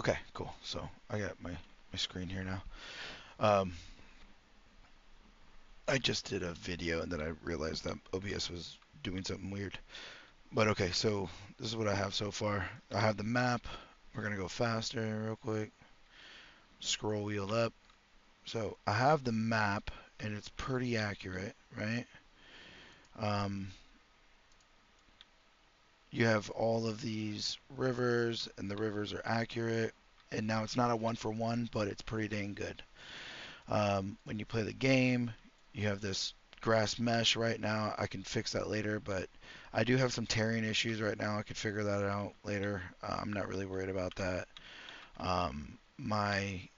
Okay, cool. So I got my screen here now. Um, I just did a video and then I realized that OBS was doing something weird. But okay, so this is what I have so far. I have the map. We're gonna go faster real quick. Scroll wheel up. So I have the map and it's pretty accurate, right? Um, you have all of these rivers and the rivers are accurate. And now it's not a one for one, but it's pretty dang good. When you play the game, you have this grass mesh right now. I can fix that later, but I do have some tearing issues right now. I could figure that out later. I'm not really worried about that. My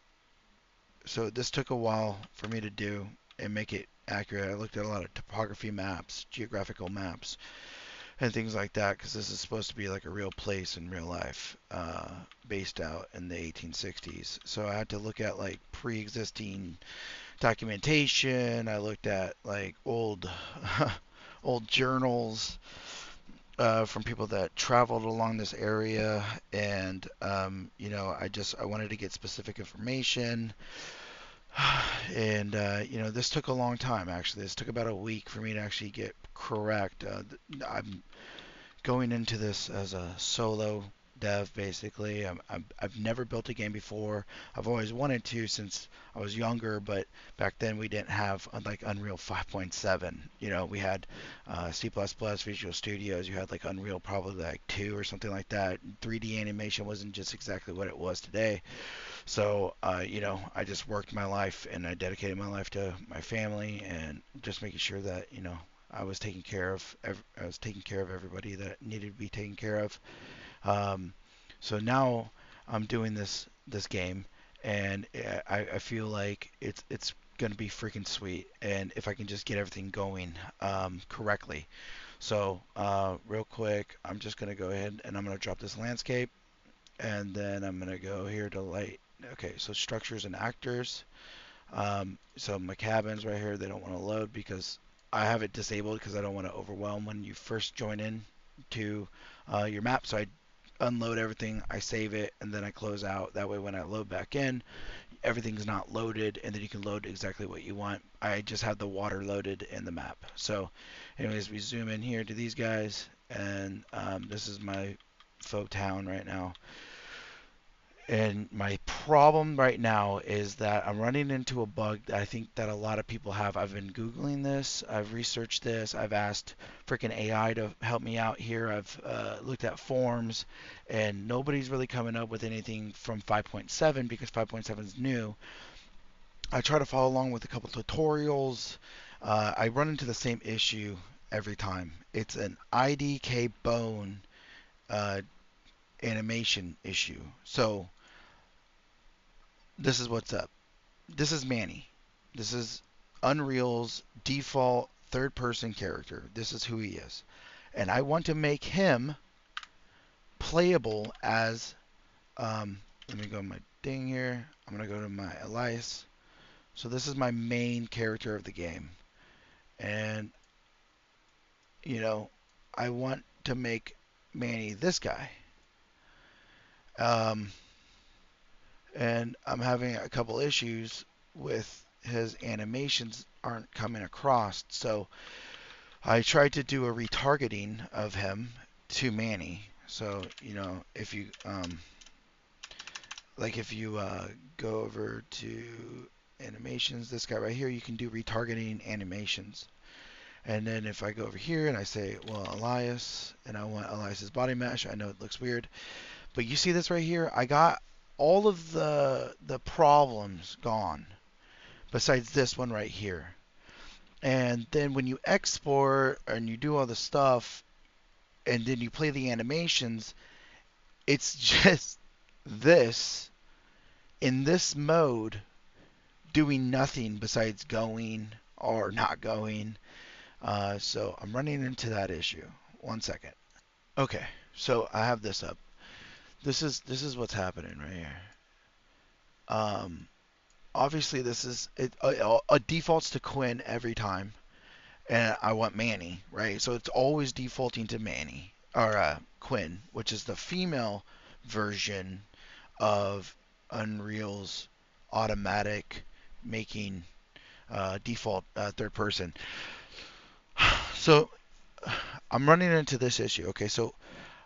So this took a while for me to do and make it accurate. I looked at a lot of topography maps, geographical maps, and things like that because this is supposed to be like a real place in real life, based out in the 1860s. So I had to look at like pre-existing documentation. I looked at like old old journals, from people that traveled along this area, and I wanted to get specific information, and this took a long time. Actually, this took about a week for me to actually get correct. I'm going into this as a solo dev basically. I've never built a game before. I've always wanted to since I was younger, but back then we didn't have like Unreal 5.7. We had C++, Visual Studios. You had like Unreal probably like 2 or something like that. 3D animation wasn't just exactly what it was today. So, I just worked my life and I dedicated my life to my family and just making sure that, I was taking care of I was taking care of everybody that needed to be taken care of. Um, so now I'm doing this game, and I feel like it's gonna be freaking sweet. And if I can just get everything going correctly. So real quick, I'm just gonna go ahead and I'm gonna drop this landscape, and then I'm gonna go here to light. Okay, so structures and actors. So my cabins right here, they don't want to load because I have it disabled because I don't want to overwhelm when you first join in to your map. So I unload everything, I save it, and then I close out. That way when I load back in, everything's not loaded, and then you can load exactly what you want. I just have the water loaded in the map. So anyways, we zoom in here to these guys, and this is my faux town right now. And my problem right now is that I'm running into a bug that I think that a lot of people have. I've been Googling this, I've researched this, I've asked freaking AI to help me out here. I've looked at forums, and nobody's really coming up with anything from 5.7 because 5.7 is new. I try to follow along with a couple tutorials. I run into the same issue every time. It's an IDK bone uh, animation issue. So this is what's up. This is Manny. This is Unreal's default third person character. This is who he is. And I want to make him playable as. Let me go to my thing here. I'm going to go to my Elias. So this is my main character of the game. And, you know, I want to make Manny this guy. Um, and I'm having a couple issues with his animations aren't coming across. So I tried to do a retargeting of him to Manny. So, if you go over to animations, this guy right here, you can do retargeting animations. And then if I go over here and I say, well, Elias, and I want Elias's body mesh, I know it looks weird, but you see this right here? I got all of the problems gone besides this one right here. And then when you export and you do all the stuff, and then you play the animations, it's just this in this mode doing nothing besides going or not going. So I'm running into that issue. One second. Okay, so I have this up. This is what's happening right here. Um, Obviously this is it. A defaults to Quinn every time, and I want Manny, right? So it's always defaulting to Manny or Quinn, which is the female version of Unreal's automatic making default third person. So I'm running into this issue. Okay, so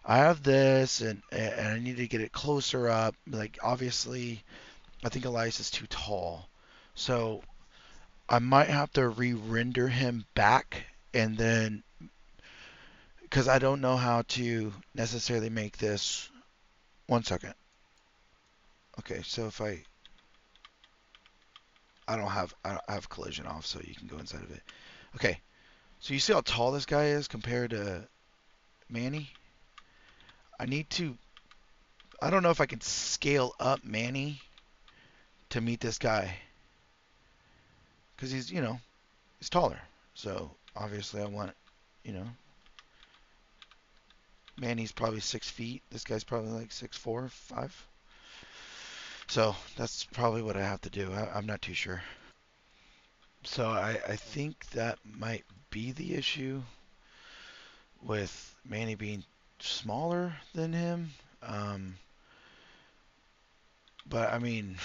I have this, and I need to get it closer up. Like obviously, I think Elias is too tall, so I might have to re-render him back, and then because I don't know how to necessarily make this. One second. Okay, so if I have collision off, so you can go inside of it. Okay, so you see how tall this guy is compared to Manny? I need to. I don't know if I can scale up Manny to meet this guy because he's taller. So obviously I want, you know, Manny's probably 6 feet. This guy's probably like 6'4", 5. So that's probably what I have to do. I'm not too sure. So I think that might be the issue with Manny being smaller than him. Um, but I mean,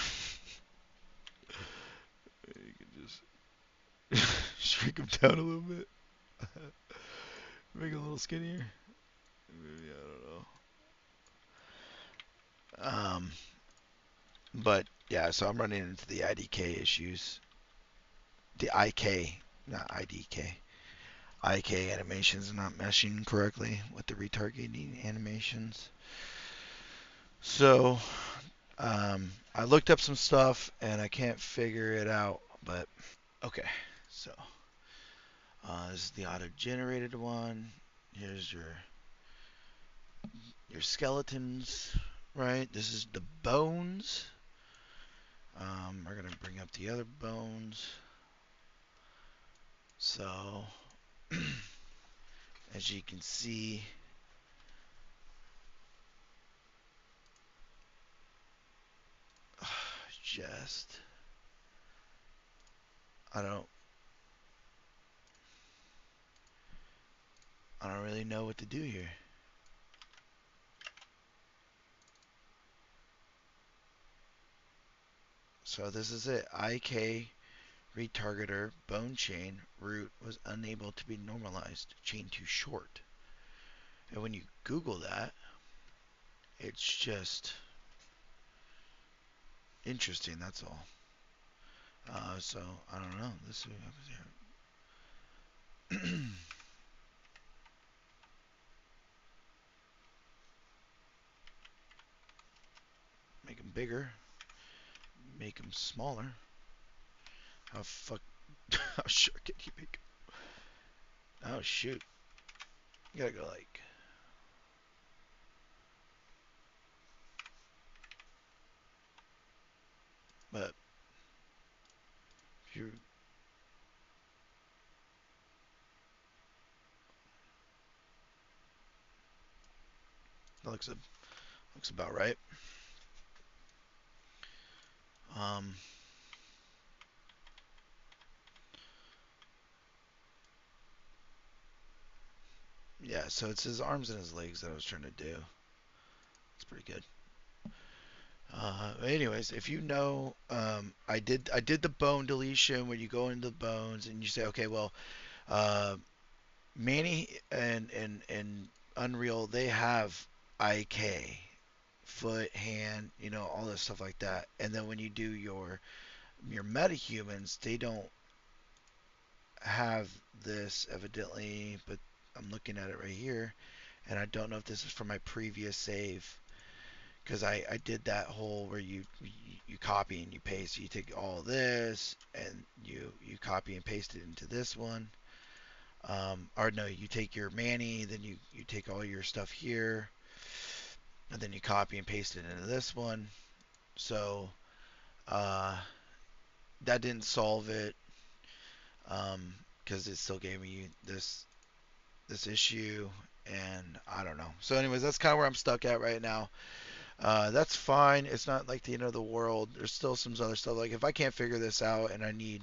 you can just shrink him down a little bit, make him a little skinnier. Maybe I don't know. But yeah, so I'm running into the IDK issues. The IK, not IDK. IK animations not meshing correctly with the retargeting animations. So I looked up some stuff and I can't figure it out. But okay, so this is the auto-generated one. Here's your skeletons, right? This is the bones. We're gonna bring up the other bones. So as you can see, just I don't I don't really know what to do here. So this is it. IK retargeter bone chain root was unable to be normalized. Chain too short. And when you Google that, it's just interesting. That's all. So I don't know. This is what happens here. Make them bigger. Make them smaller. How fuck? How short can you make 'em? Oh shoot! You gotta go like. But if you that looks about right. Um, yeah. So it's his arms and his legs that I was trying to do. It's pretty good. Anyways, if you know, I did the bone deletion where you go into the bones and you say, okay, well, uh, Manny and Unreal they have IK, foot, hand, all this stuff like that. And then when you do your metahumans, they don't have this evidently, but I'm looking at it right here, and I don't know if this is from my previous save because I did that whole where you copy and you paste. You take all this and you copy and paste it into this one. Or no, you take your Manny, then you take all your stuff here, and then you copy and paste it into this one. So uh, that didn't solve it because it still gave me this issue, and I don't know. So, anyways, that's kind of where I'm stuck at right now. That's fine. It's not like the end of the world. There's still some other stuff. Like if I can't figure this out and I need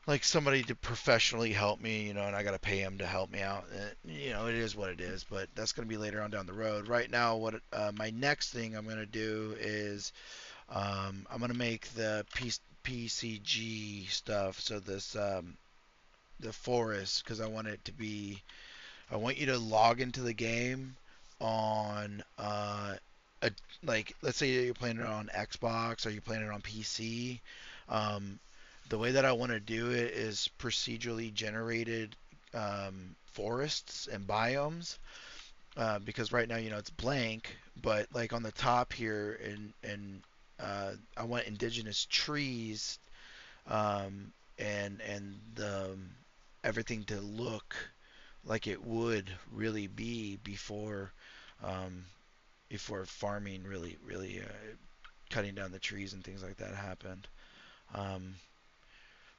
like somebody to professionally help me, and I got to pay him to help me out. It is what it is, but that's going to be later on down the road. Right now, what my next thing I'm going to do is I'm going to make the PCG stuff. So this the forest, because I want it to be. I want you to log into the game on a, like, let's say you're playing it on Xbox or you're playing it on PC. Um, the way that I want to do it is procedurally generated forests and biomes, because right now, it's blank, but like on the top here, I want indigenous trees, and everything to look like it would really be um, before farming really cutting down the trees and things like that happened. Um,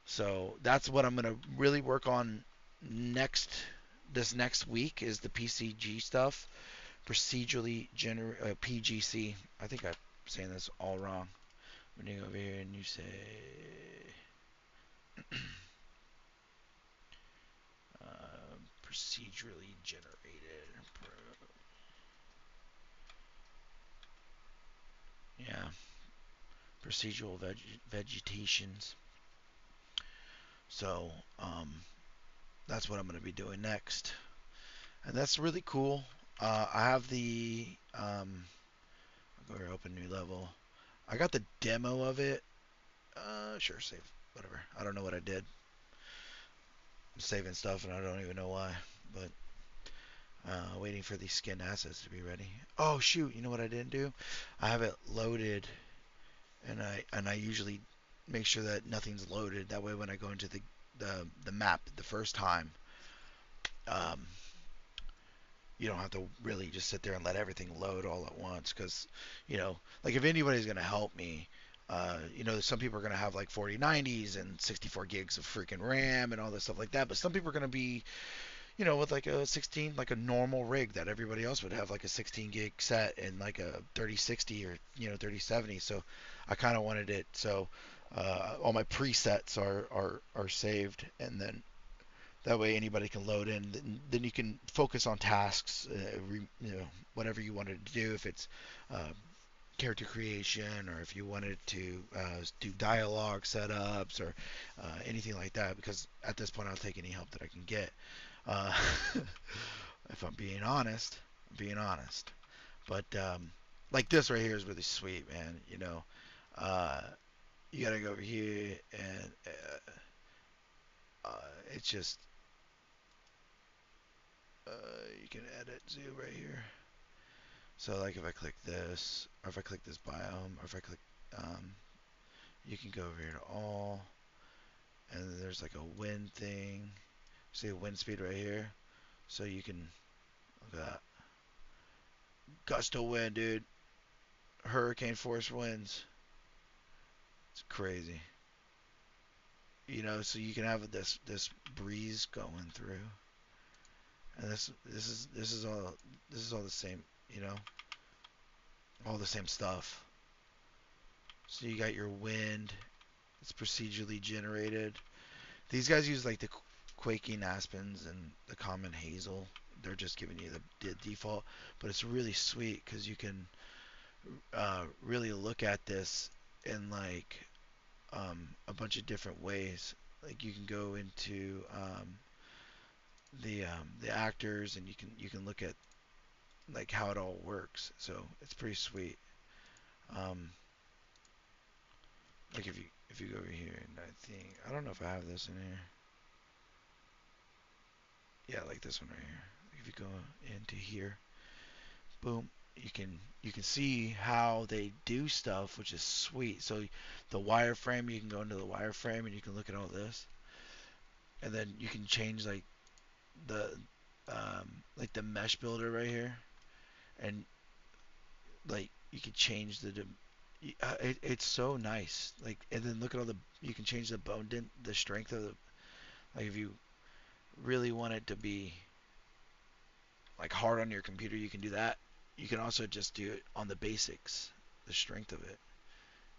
so that's what I'm gonna really work on next this next week is the PCG stuff, PGC. I think I'm saying this all wrong. When you go over here and you say procedurally generated, yeah, procedural vegetations. So that's what I'm going to be doing next, and that's really cool. I have the I'll go here, open new level. I got the demo of it. Sure, save whatever. I don't know what I did. I'm saving stuff and I don't even know why. But waiting for these skin assets to be ready. Oh shoot! You know what I didn't do? I have it loaded, and I usually make sure that nothing's loaded. That way, when I go into the map the first time, um, you don't have to really just sit there and let everything load all at once. Because, like if anybody's gonna help me, some people are gonna have like 4090s and 64 gigs of freaking RAM and all this stuff like that. But some people are gonna be, with like a 16, like a normal rig that everybody else would have, like a 16 gig set and like a 3060 or 3070. So I kind of wanted it so all my presets are saved, and then that way anybody can load in. Then you can focus on tasks, whatever you wanted to do. If it's uh, character creation, or if you wanted to do dialogue setups, or anything like that. Because at this point, I'll take any help that I can get. Uh, if I'm being honest, But like this right here is really sweet, man. You gotta go over here, and it's just you can edit zoom right here. So like if I click this, or if I click this biome, or if I click, um, you can go over here to all, and then there's like a wind thing. See a wind speed right here, so you can look at that gusto wind, dude. Hurricane force winds. It's crazy. So you can have this breeze going through, and this is all the same, you know, all the same stuff. So you got your wind. It's procedurally generated. These guys use like the quaking aspens and the common hazel. They're just giving you the default, but it's really sweet because you can really look at this in like a bunch of different ways. Like you can go into the actors, and you can look at like how it all works. So it's pretty sweet. Um, like if you go over here, and I don't know if I have this in here. Yeah, like this one right here. If you go into here, boom, you can see how they do stuff, which is sweet. So the wireframe, you can go into the wireframe and you can look at all this, and then you can change the like the mesh builder right here, and like you can change it's so nice. Like, and then look at all the you can change the bone dent, the strength of the, like if you really want it to be like hard on your computer, you can do that. You can also just do it on the basics, the strength of it,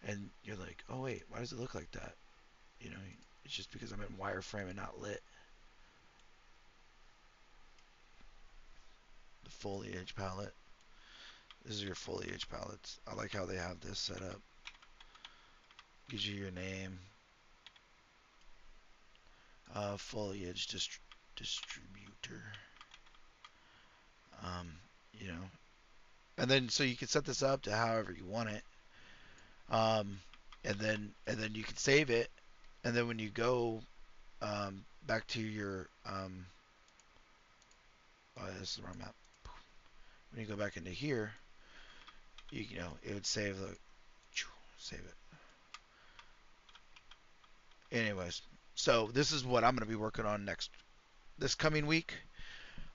and you're like, oh wait, why does it look like that? You know, It's just because I'm in wireframe and not lit. The foliage palette. This is your foliage palettes. I like how they have this set up. Gives you your name. Foliage distributor. Um, you know, and then so you can set this up to however you want it. Um, and then you can save it, and then when you go back to your oh, this is the wrong map. When you go back into here, you know it would save the save it. Anyways, so this is what I'm going to be working on this coming week.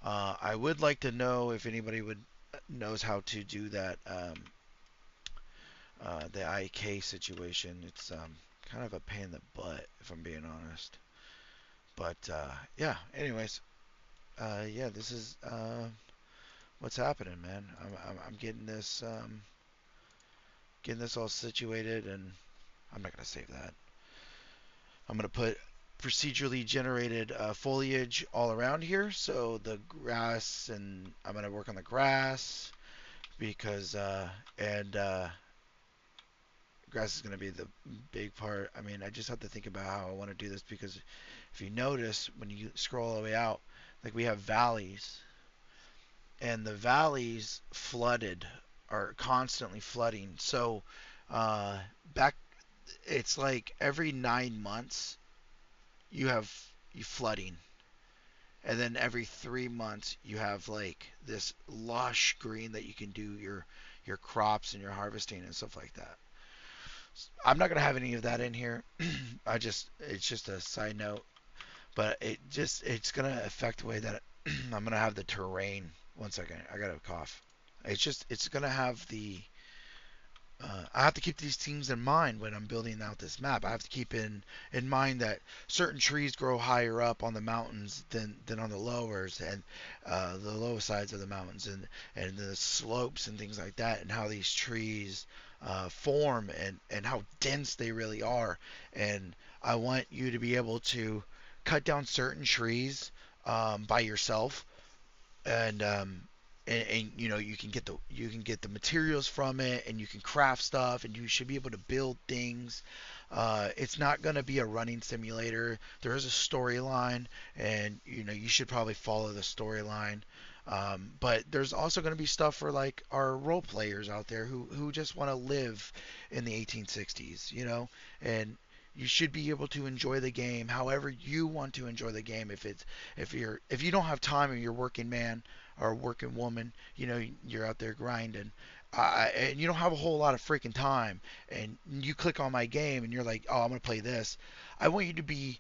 I would like to know if anybody would knows how to do that the IK situation. It's kind of a pain in the butt if I'm being honest. But yeah. Anyways, yeah. This is what's happening, man. I'm getting this all situated, and I'm not gonna save that. I'm gonna put procedurally generated foliage all around here. So the grass, and I'm gonna work on the grass because and grass is gonna be the big part. I mean, I just have to think about how I want to do this because if you notice when you scroll all the way out, like we have valleys, and the valleys flooded are constantly flooding. So uh, back, it's like every 9 months you have you flooding, and then every 3 months you have like this lush green that you can do your crops and your harvesting and stuff like that. I'm not gonna have any of that in here. It's just a side note, but it's gonna affect the way that I'm gonna have the terrain. One second, I got a cough. It's gonna have the I have to keep these things in mind when I'm building out this map. I have to keep in mind that certain trees grow higher up on the mountains than on the lowers and the lower sides of the mountains and the slopes and things like that, and how these trees form and how dense they really are. And I want you to be able to cut down certain trees by yourself, and and you know you can get the materials from it, and you can craft stuff, and you should be able to build things. It's not going to be a running simulator. There is a storyline, and you know you should probably follow the storyline. But there's also going to be stuff for like our role players out there who just want to live in the 1860s, you know, and you should be able to enjoy the game however you want to enjoy the game. If you don't have time and you're working man or working woman, you know, you're out there grinding, and you don't have a whole lot of freaking time, and you click on my game and you're like, oh, I'm gonna play this. I want you to be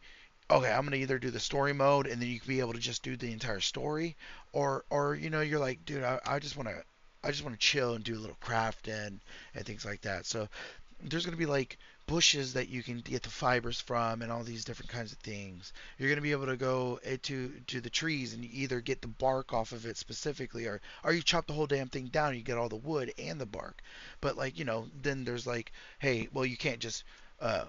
okay. I'm gonna either do the story mode, and then you can be able to just do the entire story, or you know, you're like, dude, I just want to chill and do a little crafting and things like that. So there's going to be like bushes that you can get the fibers from and all these different kinds of things. You're going to be able to go to the trees and you either get the bark off of it specifically, or you chop the whole damn thing down and you get all the wood and the bark. But like, you know, then there's like, hey, well, you can't just uh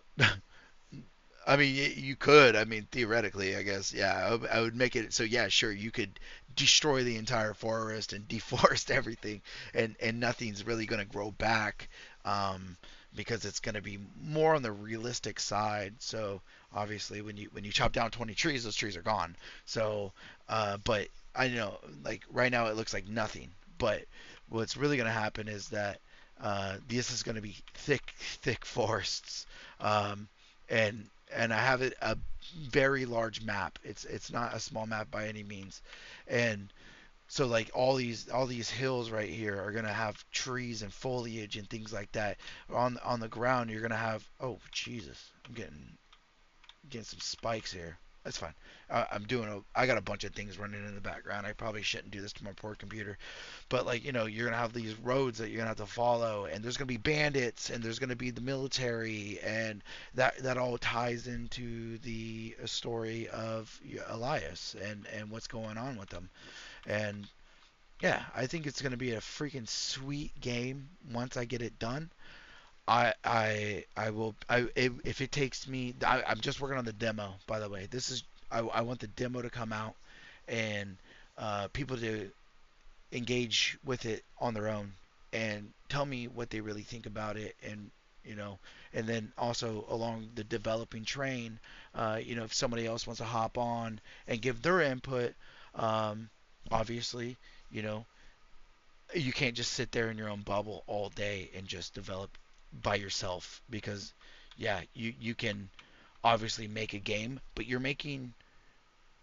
I mean, you could. I mean, theoretically, I guess. Yeah, I would make it so. Yeah, sure, you could destroy the entire forest and deforest everything, and nothing's really going to grow back, because it's going to be more on the realistic side. So obviously, when you chop down 20 trees, those trees are gone. So, but I know, like right now, it looks like nothing. But what's really going to happen is that this is going to be thick forests. Um, and and I have it a very large map. It's not a small map by any means, and so like all these hills right here are gonna have trees and foliage and things like that. On the ground, you're gonna have, oh Jesus, I'm getting some spikes here. That's fine. I got a bunch of things running in the background. I probably shouldn't do this to my poor computer, but like, you know, you're gonna have these roads that you're gonna have to follow, and there's gonna be bandits, and there's gonna be the military, and that all ties into the story of Elias and what's going on with them. And yeah, I think it's gonna be a freaking sweet game once I get it done. I will if it takes me. I'm just working on the demo, by the way. This is I want the demo to come out and people to engage with it on their own and tell me what they really think about it, and you know and then also along the developing train, if somebody else wants to hop on and give their input, um, obviously, you know you can't just sit there in your own bubble all day and just develop by yourself, because yeah, you can obviously make a game, but you're making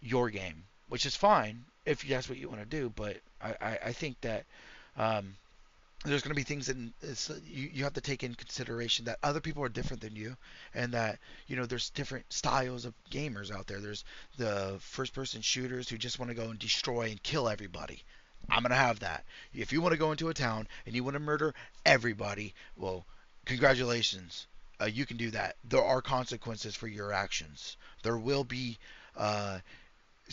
your game, which is fine if that's what you want to do. But I think that um, there's going to be things that you have to take in consideration, that other people are different than you, and that there's different styles of gamers out there. There's the first person shooters who just want to go and destroy and kill everybody. I'm going to have that. If you want to go into a town and you want to murder everybody, well, congratulations. You can do that. There are consequences for your actions. There will be uh,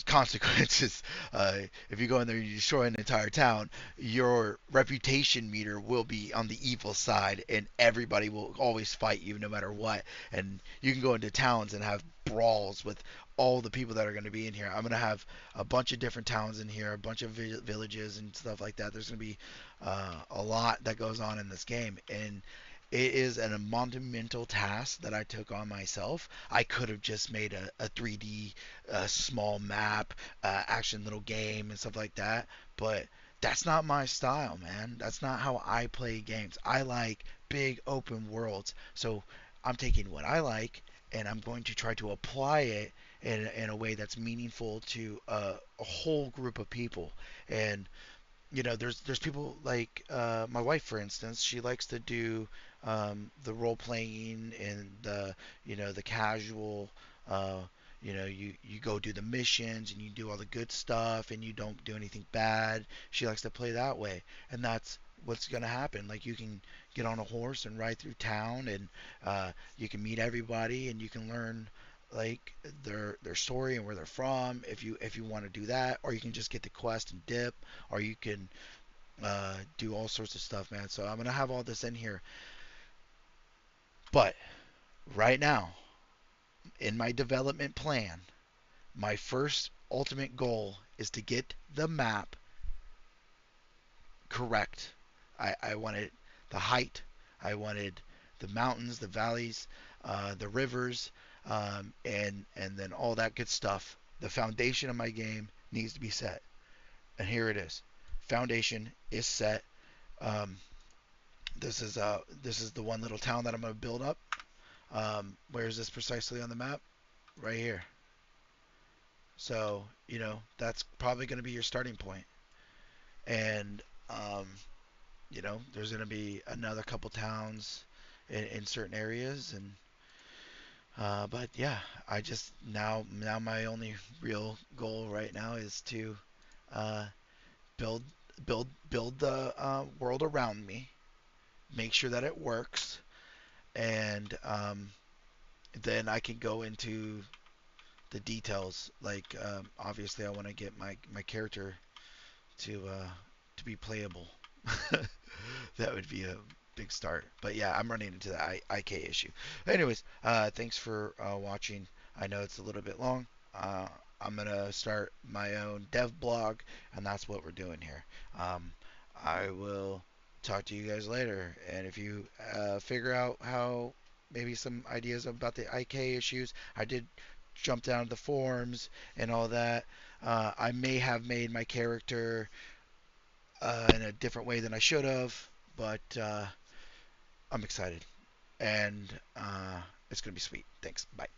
consequences. If you go in there and you destroy an entire town, your reputation meter will be on the evil side, and everybody will always fight you no matter what. And you can go into towns and have brawls with all the people that are going to be in here. I'm going to have a bunch of different towns in here, a bunch of villages and stuff like that. There's going to be a lot that goes on in this game, and it is a monumental task that I took on myself. I could have just made a 3D small map, action little game and stuff like that, but that's not my style, man. That's not how I play games. I like big open worlds. So I'm taking what I like and I'm going to try to apply it in a way that's meaningful to a whole group of people. And there's people like my wife, for instance. She likes to do the role playing and the casual. Uh, you go do the missions and you do all the good stuff and you don't do anything bad. She likes to play that way, and that's what's gonna happen. Like, you can get on a horse and ride through town, and you can meet everybody, and you can learn like their story and where they're from, if you want to do that, or you can just get the quest and dip, or you can do all sorts of stuff, man. So I'm gonna have all this in here, but right now in my development plan, my first ultimate goal is to get the map correct. I wanted the height, I wanted the mountains, the valleys, the rivers, and then all that good stuff. The foundation of my game needs to be set, and here it is. Foundation is set. Um, this is the one little town that I'm going to build up. Where is this precisely on the map? Right here. So that's probably going to be your starting point, and there's going to be another couple towns in certain areas, and but yeah, I just now my only real goal right now is to uh, build build the world around me, make sure that it works, and then I can go into the details. Like, obviously, I want to get my character to be playable. That would be a big start. But yeah, I'm running into the IK issue. Anyways, thanks for watching. I know it's a little bit long. I'm gonna start my own dev blog, and that's what we're doing here. I will talk to you guys later, and if you figure out how maybe some ideas about the IK issues, I did jump down to the forums and all that. I may have made my character in a different way than I should have, but I'm excited, and it's gonna be sweet. Thanks. Bye.